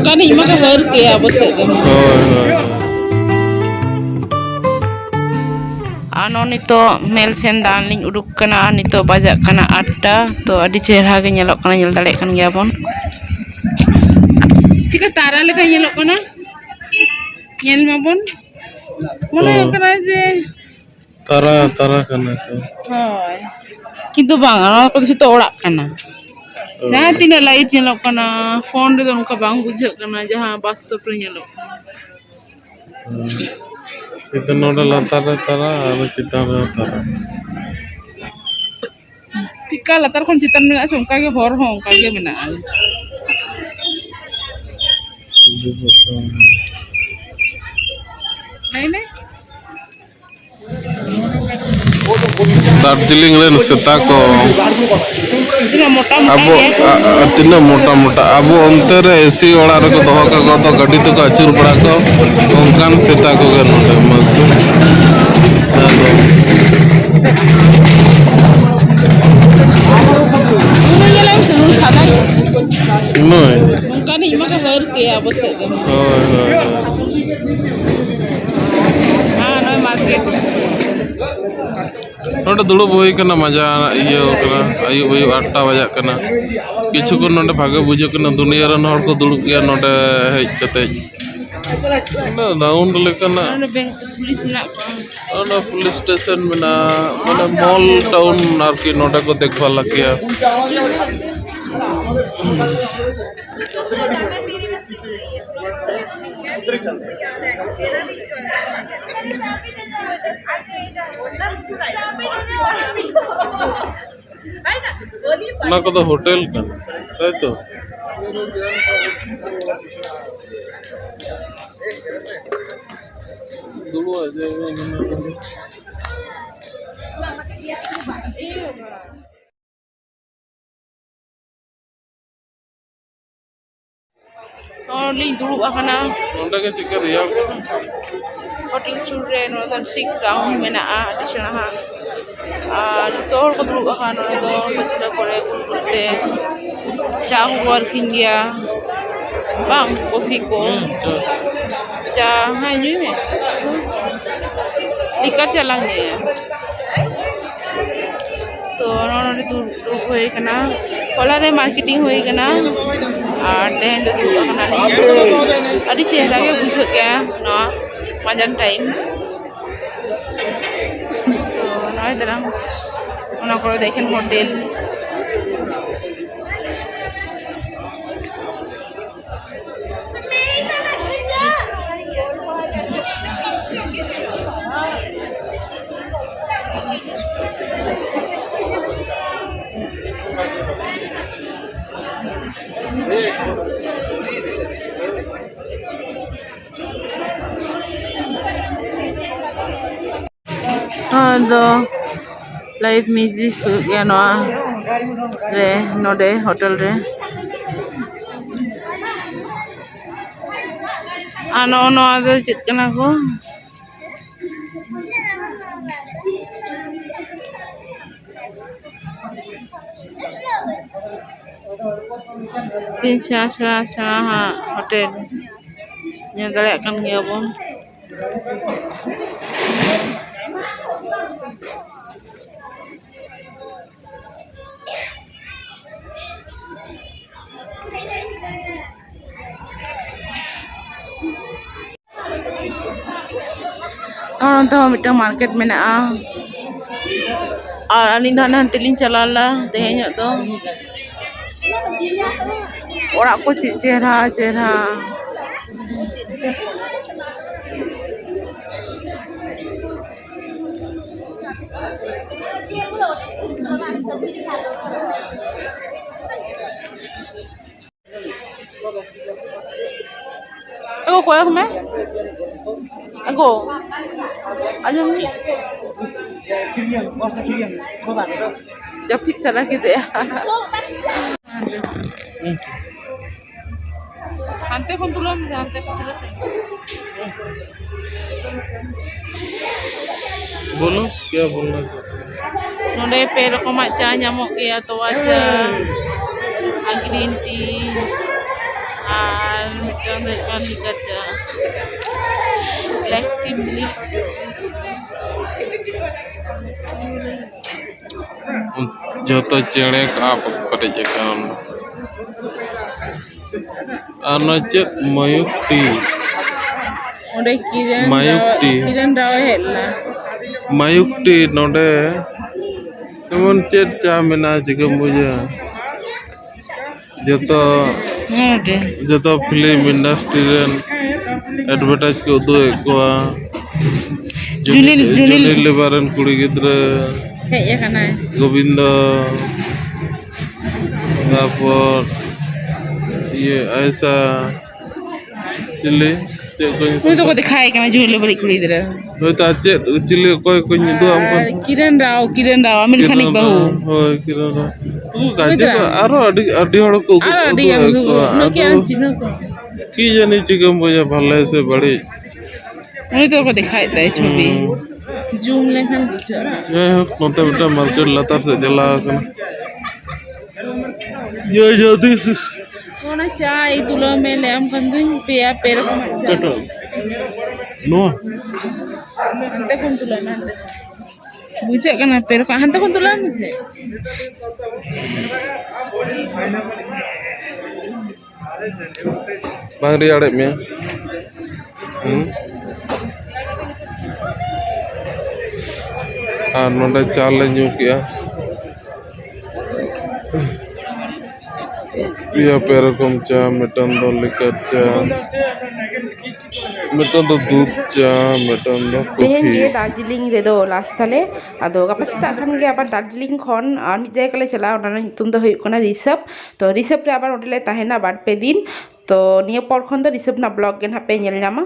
Kan ini mah kebar ya bos itu. Ano nito mel sen Darjeeling uduk kana nito bajak kana atta to adi cerha ge nyelok kana nyel dale kan gya bon. Jika tara leka nyelok kana nyel mabon. Mulai kana je. Tara kana to. Hoy. Kintu bang ano ko situ orak kana. Nah tina light nyelok kana phone re uनका bang bujhak kana jahan bastop re nyelok. Kita noda latar tara ada citar tara. Tika latar kon citar mena songka ge hor hong ka ge mena. Naik. Darjeeling ren seta ko abo tina mota abo onte re AC oड़ा re ko doho ka go to gadi to ka achur bada ko onkan seta ko ge note mas Noi Kan ini mah kebar ya bos itu. Noi market. नोटे दुड़ब हुई कना मजा इयो कना आयु आयु 8 बजा कना किछु को नोटे भागे बुझे कना दुनिया रन हर को दुड़ब गया नोटे हेज कते ना राउंड लेकना Ano bank पुलिस ना ना पुलिस स्टेशन में ना माने मॉल टाउन आरकी नोटे को देखवा लगिया ना को तो होटल का है तो dulu aja Oh, li dulu akana nonda ke cikar ya hotel surre no dan sik round mena a disana ha. Tor ko dulu akana do disana kore kurte cha working ya. Bang, kopi ko. Cha hai ni me. Dikat chalang ni. तो उन्होंने दूर हुई कना Cola रे marketing हुई कना और तेहन तो दूर कना नहीं अड़ी चेहरा के बुझ गया ना मजन टाइम तो ना इधर उन्होंने को देखें hotel ado live music ya no re node hotel re ano no ado chit kana ko tin sha hotel yang dale kan ngia bon तो मिटang market mena ani dana hantelin chalala teheng do orak ko cerha Aku koyak me? Aku. Aja ni. Japik salah gitu ya. Hante pun tulung bisa hante pun selesai. बोलो क्या बोलना चाहते हैं नोडे पे रकम चा nyamuk ya to aja green tea আর মিটান দেখান লিকাটা black T milk joto cerek apa pada jakan anacet mayuk tea onde mayuk tea kiran dawa hella mayuk tea node emon cet cha mena jika buja joto film industry ren advertise ko do ekwa junil lebaran kuri gidra hej ya kana Govinda তারপর ইয়ে ऐसा chilli তুই তো কত খাই কেন জুলে বলি কুড়ি দিরা হয়তো আছে চিলি কই কই দু আমকো কিরণ রাও আমির খানিক বাহু হয় কিরণ রাও তুই কাজে আরো আডি হড় কো আডি কি আনছি কি জানি চিকন বুঝা ভালো আছে বড়ি আমি তো কত খাই তাই ছবি জুম লেখান বুঝা যাই হোক নতে বেটা মার্কেট লাতার সে জ্বালা আছে ये जल्दी कोना चाय तुलो में लेम कंदुन पेया पेर को कटो नो अंते कोन तुलो में बुझे कना पेर को अंते कोन तुलो में से बांगरी आड़े में नोडे चाल ले न्यू किया Iya perekom cha metan do likat cha metan do dud cha metan do Teheng ge Darjeeling redo last thale ado gapa seta khan ge abar Darjeeling khon ar mi jay kale chala ona nyutum do huyuk kana risap to risap re abar odile tahena bar pe din to niya por khon do risap na blog gen hape nyel nyama